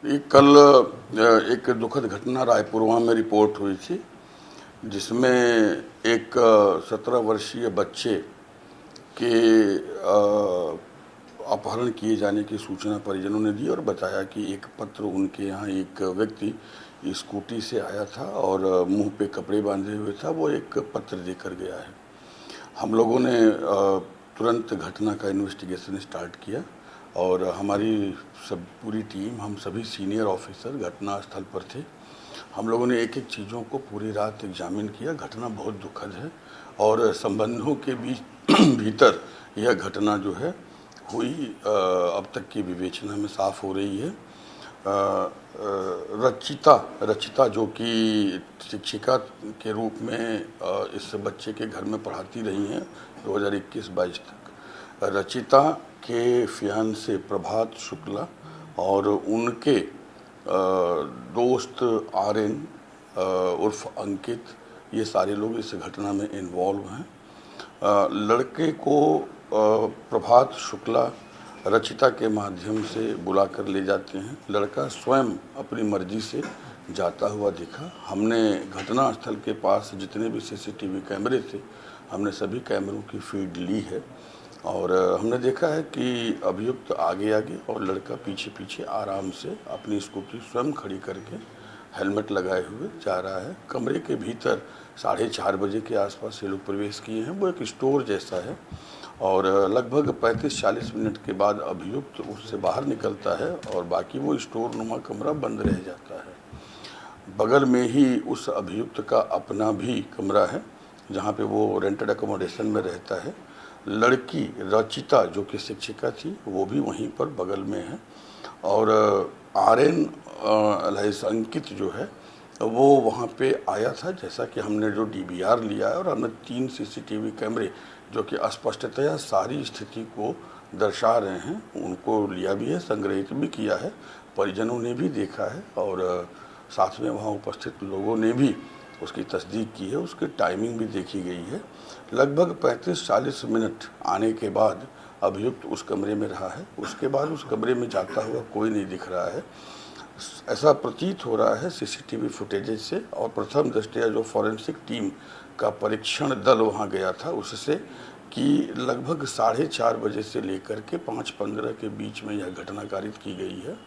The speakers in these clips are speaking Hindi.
ये कल एक दुखद घटना रायपुरवा में रिपोर्ट हुई थी, जिसमें एक 17 वर्षीय बच्चे के अपहरण किए जाने की सूचना परिजनों ने दी और बताया कि एक पत्र उनके यहाँ एक व्यक्ति स्कूटी से आया था और मुंह पे कपड़े बांधे हुए था, वो एक पत्र देकर गया है। हम लोगों ने तुरंत घटना का इन्वेस्टिगेशन स्टार्ट किया और हमारी पूरी टीम, हम सभी सीनियर ऑफिसर घटना स्थल पर थे। हम लोगों ने एक एक चीज़ों को पूरी रात एग्जामिन किया। घटना बहुत दुखद है और संबंधों के बीच भीतर यह घटना जो है हुई अब तक की विवेचना में साफ हो रही है। रचिता जो कि शिक्षिका के रूप में इस बच्चे के घर में पढ़ाती रही हैं 2021-22 तक। रचिता के फियांसे प्रभात शुक्ला और उनके दोस्त आर्यन उर्फ अंकित, ये सारे लोग इस घटना में इन्वॉल्व हैं। लड़के को प्रभात शुक्ला रचिता के माध्यम से बुलाकर ले जाते हैं। लड़का स्वयं अपनी मर्जी से जाता हुआ दिखा। हमने घटना स्थल के पास जितने भी सीसीटीवी कैमरे थे, हमने सभी कैमरों की फीड ली है और हमने देखा है कि अभियुक्त आगे आगे और लड़का पीछे पीछे आराम से अपनी स्कूटी स्वयं खड़ी करके हेलमेट लगाए हुए जा रहा है। कमरे के भीतर 4:30 बजे के आसपास ये लोग प्रवेश किए हैं। वो एक स्टोर जैसा है और लगभग 35-40 मिनट के बाद अभियुक्त उससे बाहर निकलता है और बाकी वो स्टोर नुमा कमरा बंद रह जाता है। बगल में ही उस अभियुक्त का अपना भी कमरा है जहाँ पे वो रेंटेड अकोमोडेशन में रहता है। लड़की रचिता जो कि शिक्षिका थी वो भी वहीं पर बगल में है और आर्यन अंकित जो है वो वहाँ पे आया था। जैसा कि हमने जो डीवीआर लिया है और हमने 3 सीसीटीवी कैमरे जो कि स्पष्टतया सारी स्थिति को दर्शा रहे हैं उनको लिया भी है, संग्रहित भी किया है, परिजनों ने भी देखा है और साथ में वहाँ उपस्थित लोगों ने भी उसकी तस्दीक की है। उसकी टाइमिंग भी देखी गई है। लगभग 35-40 मिनट आने के बाद अभियुक्त उस कमरे में रहा है। उसके बाद उस कमरे में जाता हुआ कोई नहीं दिख रहा है, ऐसा प्रतीत हो रहा है सीसीटीवी फुटेजेज से। और प्रथम दृष्टया जो फॉरेंसिक टीम का परीक्षण दल वहां गया था उससे कि लगभग 4:30 बजे से लेकर के 5:15 के बीच में यह घटना कारित की गई है।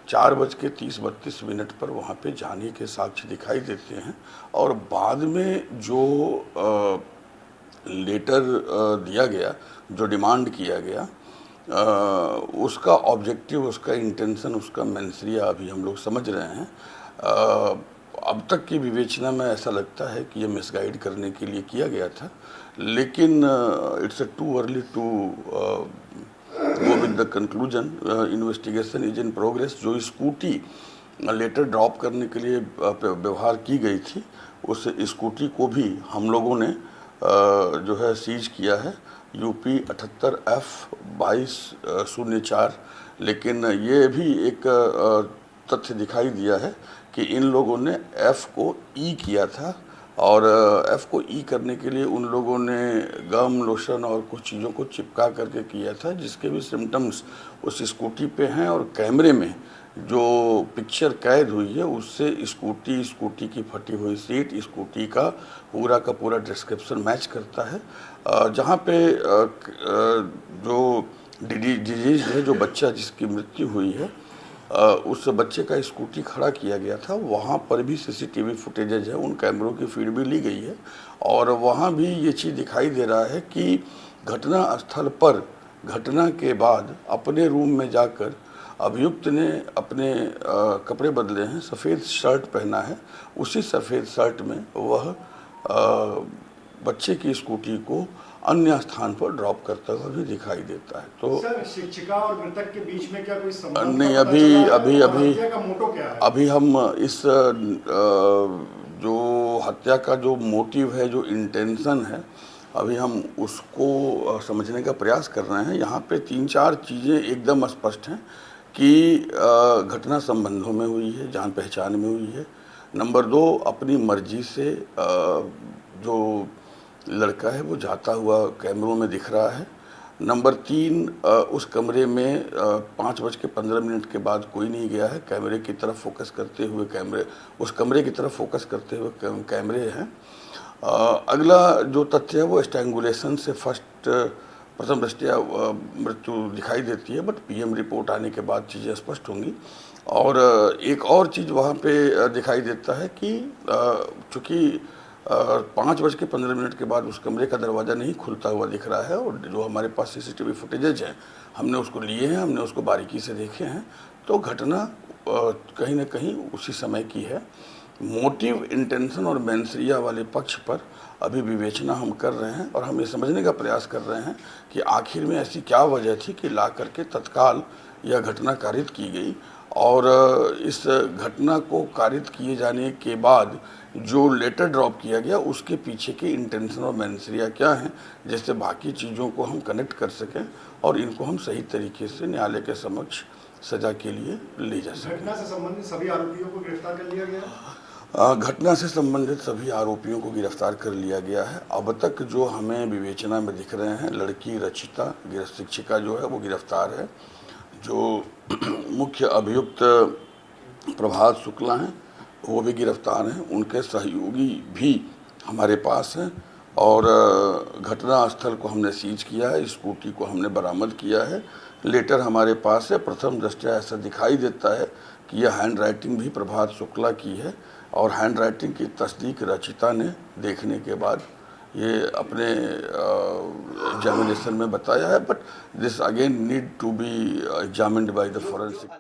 4:30-32 पर वहां पे जाने के साक्ष्य दिखाई देते हैं और बाद में जो लेटर दिया गया, जो डिमांड किया गया, उसका ऑब्जेक्टिव, उसका इंटेंशन, उसका मेंसरिया अभी हम लोग समझ रहे हैं। अब तक की विवेचना में ऐसा लगता है कि ये मिसगाइड करने के लिए किया गया था, लेकिन it's too early to go with the conclusion. Investigation is in progress. जो स्कूटी लेटर ड्रॉप करने के लिए व्यवहार की गई थी, उस स्कूटी को भी हम लोगों ने जो है सीज किया है, UP 78F2204। लेकिन ये भी एक तथ्य दिखाई दिया है कि इन लोगों ने F को E किया था और F को E करने के लिए उन लोगों ने गम, लोशन और कुछ चीज़ों को चिपका करके किया था, जिसके भी सिम्टम्स उस स्कूटी पे हैं। और कैमरे में जो पिक्चर कैद हुई है उससे स्कूटी की फटी हुई सीट, स्कूटी का पूरा डिस्क्रिप्शन मैच करता है। जहाँ पे जो डिजीज है, जो बच्चा जिसकी मृत्यु हुई है, उस बच्चे का स्कूटी खड़ा किया गया था, वहाँ पर भी सीसीटीवी फुटेजेज है, उन कैमरों की फीड भी ली गई है और वहाँ भी ये चीज़ दिखाई दे रहा है कि घटना स्थल पर घटना के बाद अपने रूम में जाकर अभियुक्त ने अपने कपड़े बदले हैं, सफ़ेद शर्ट पहना है, उसी सफ़ेद शर्ट में वह बच्चे की स्कूटी को अन्य स्थान पर ड्रॉप करता हुआ भी दिखाई देता है। तो सर, शिक्षिका और मृतक के बीच में क्या कोई संबंध नहीं, अभी हम इस जो हत्या का जो मोटिव है, जो इंटेंशन है, अभी हम उसको समझने का प्रयास कर रहे हैं। यहाँ पे 3-4 चीज़ें एकदम स्पष्ट हैं कि घटना संबंधों में हुई है, जान पहचान में हुई है। नंबर 2, अपनी मर्जी से जो लड़का है वो जाता हुआ कैमरों में दिख रहा है। नंबर 3, उस कमरे में 5:15 के बाद कोई नहीं गया है। कैमरे की तरफ फोकस करते हुए उस कमरे की तरफ फोकस करते हुए कैमरे हैं। अगला जो तथ्य है वो स्ट्रैंगुलेशन से प्रथम दृष्टया मृत्यु दिखाई देती है, बट पीएम रिपोर्ट आने के बाद चीज़ें स्पष्ट होंगी। और एक और चीज़ वहाँ पे दिखाई देता है कि चूँकि 5:15 के बाद उस कमरे का दरवाज़ा नहीं खुलता हुआ दिख रहा है, और जो हमारे पास सीसीटीवी फुटेजेज हैं हमने उसको लिए हैं, हमने उसको बारीकी से देखे हैं, तो घटना कहीं ना कहीं उसी समय की है। मोटिव, इंटेंशन और मेंसरिया वाले पक्ष पर अभी विवेचना हम कर रहे हैं, और हम ये समझने का प्रयास कर रहे हैं कि आखिर में ऐसी क्या वजह थी कि ला करके तत्काल यह घटना कारित की गई। और इस घटना को कारित किए जाने के बाद जो लेटर ड्रॉप किया गया उसके पीछे के इंटेंशन और मेंसरिया क्या हैं, जिससे बाकी चीज़ों को हम कनेक्ट कर सकें और इनको हम सही तरीके से न्यायालय के समक्ष सजा के लिए ले जा सकें। घटना से संबंधित सभी आरोपियों को गिरफ्तार कर लिया गया है? घटना से संबंधित सभी आरोपियों को गिरफ्तार कर लिया गया है। अब तक जो हमें विवेचना में दिख रहे हैं, लड़की रचिता शिक्षिका जो है वो गिरफ्तार है। जो मुख्य अभियुक्त प्रभात शुक्ला हैं वो भी गिरफ्तार हैं। उनके सहयोगी भी हमारे पास हैं, और घटना स्थल को हमने सीज किया है, स्कूटी को हमने बरामद किया है, लेटर हमारे पास है। प्रथम दृष्टया ऐसा दिखाई देता है कि यह हैंड राइटिंग भी प्रभात शुक्ला की है, और हैंड राइटिंग की तस्दीक रचिता ने देखने के बाद ये अपने एग्जामिनेशन में बताया है, but this again need to be examined by the forensic.